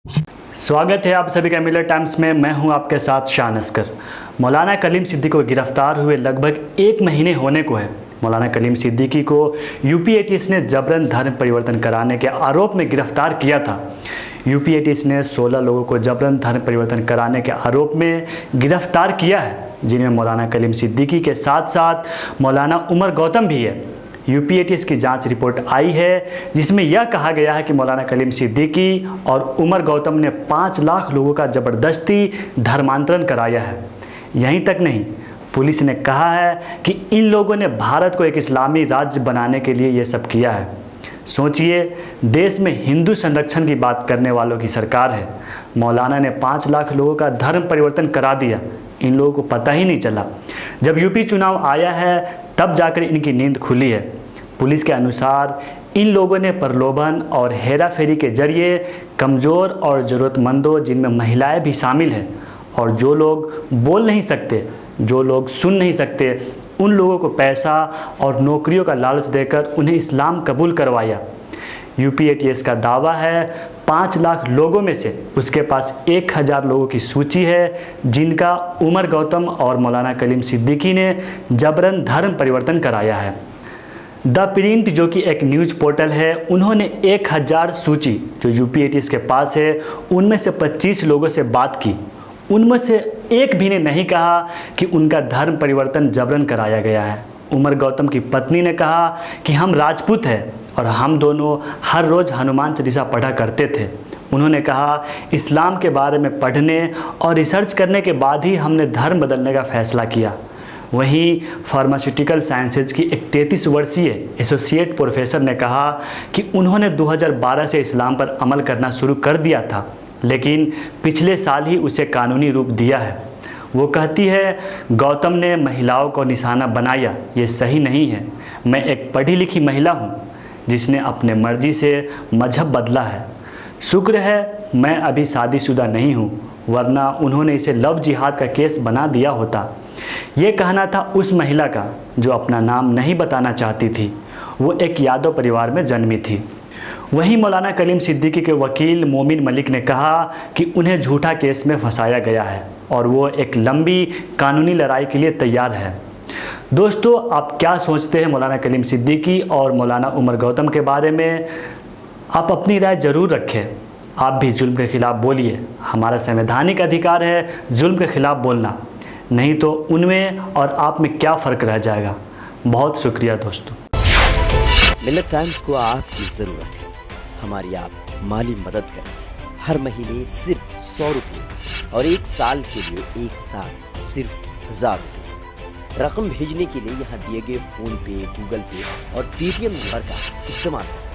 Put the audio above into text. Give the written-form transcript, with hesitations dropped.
स्वागत है आप सभी का मिलर टाइम्स में। मैं हूं आपके साथ शान अस्कर। मौलाना कलीम सिद्दीकी को गिरफ्तार हुए लगभग 1 महीने होने को है। मौलाना कलीम सिद्दीकी को यूपी एटीएस ने जबरन धर्म परिवर्तन कराने के आरोप में गिरफ्तार किया था। यूपी एटीएस ने 16 लोगों को जबरन धर्म परिवर्तन कराने के आरोप में गिरफ्तार किया है, जिनमें मौलाना कलीम सिद्दीकी के साथ साथ मौलाना उमर गौतम भी है। यूपी एटीएस की जांच रिपोर्ट आई है, जिसमें यह कहा गया है कि मौलाना कलीम सिद्दीकी और उमर गौतम ने 5 लाख लोगों का ज़बरदस्ती धर्मांतरण कराया है। यहीं तक नहीं, पुलिस ने कहा है कि इन लोगों ने भारत को एक इस्लामी राज्य बनाने के लिए ये सब किया है। सोचिए, देश में हिंदू संरक्षण की बात करने वालों की सरकार है। मौलाना ने 5 लाख लोगों का धर्म परिवर्तन करा दिया। इन लोगों को पता ही नहीं चला। जब यूपी चुनाव आया है तब जाकर इनकी नींद खुली है। पुलिस के अनुसार इन लोगों ने प्रलोभन और हेराफेरी के जरिए कमज़ोर और ज़रूरतमंदों, जिनमें महिलाएं भी शामिल हैं, और जो लोग बोल नहीं सकते, जो लोग सुन नहीं सकते, उन लोगों को पैसा और नौकरियों का लालच देकर उन्हें इस्लाम कबूल करवाया। यूपी एटीएस का दावा है 5 लाख लोगों में से उसके पास 1000 लोगों की सूची है, जिनका उमर गौतम और मौलाना कलीम सिद्दीकी ने जबरन धर्म परिवर्तन कराया है। द प्रिंट, जो कि एक न्यूज़ पोर्टल है, उन्होंने 1000 सूची जो यूपी एटीएस के पास है, उनमें से 25 लोगों से बात की। उनमें से एक भी ने नहीं कहा कि उनका धर्म परिवर्तन जबरन कराया गया है। उमर गौतम की पत्नी ने कहा कि हम राजपूत हैं और हम दोनों हर रोज़ हनुमान चालीसा पढ़ा करते थे। उन्होंने कहा, इस्लाम के बारे में पढ़ने और रिसर्च करने के बाद ही हमने धर्म बदलने का फैसला किया। वहीं फार्मास्यूटिकल साइंसेज की एक 33 वर्षीय एसोसिएट प्रोफेसर ने कहा कि उन्होंने 2012 से इस्लाम पर अमल करना शुरू कर दिया था, लेकिन पिछले साल ही उसे कानूनी रूप दिया है। वो कहती है, गौतम ने महिलाओं को निशाना बनाया, ये सही नहीं है। मैं एक पढ़ी लिखी महिला हूँ जिसने अपने मर्जी से मजहब बदला है। शुक्र है मैं अभी शादीशुदा नहीं हूँ, वरना उन्होंने इसे लव जिहाद का केस बना दिया होता। ये कहना था उस महिला का जो अपना नाम नहीं बताना चाहती थी। वो एक यादव परिवार में जन्मी थी। वहीं मौलाना कलीम सिद्दीकी के वकील मोमिन मलिक ने कहा कि उन्हें झूठा केस में फंसाया गया है और वो एक लंबी कानूनी लड़ाई के लिए तैयार है। दोस्तों, आप क्या सोचते हैं मौलाना कलीम सिद्दीकी और मौलाना उमर गौतम के बारे में? आप अपनी राय ज़रूर रखें। आप भी जुल्म के ख़िलाफ़ बोलिए। हमारा संवैधानिक अधिकार है जुल्म के ख़िलाफ़ बोलना, नहीं तो उनमें और आप में क्या फ़र्क रह जाएगा। बहुत शुक्रिया दोस्तों। मिलर टाइम्स को आपकी ज़रूरत है, हमारी आप माली मदद करें। हर महीने सिर्फ 100 रुपये और 1 साल के लिए 1 साल सिर्फ 1000 रुपये। रकम भेजने के लिए यहाँ दिए गए फ़ोन पे, गूगल पे और पेटीएम नंबर का इस्तेमाल कर सकते हैं।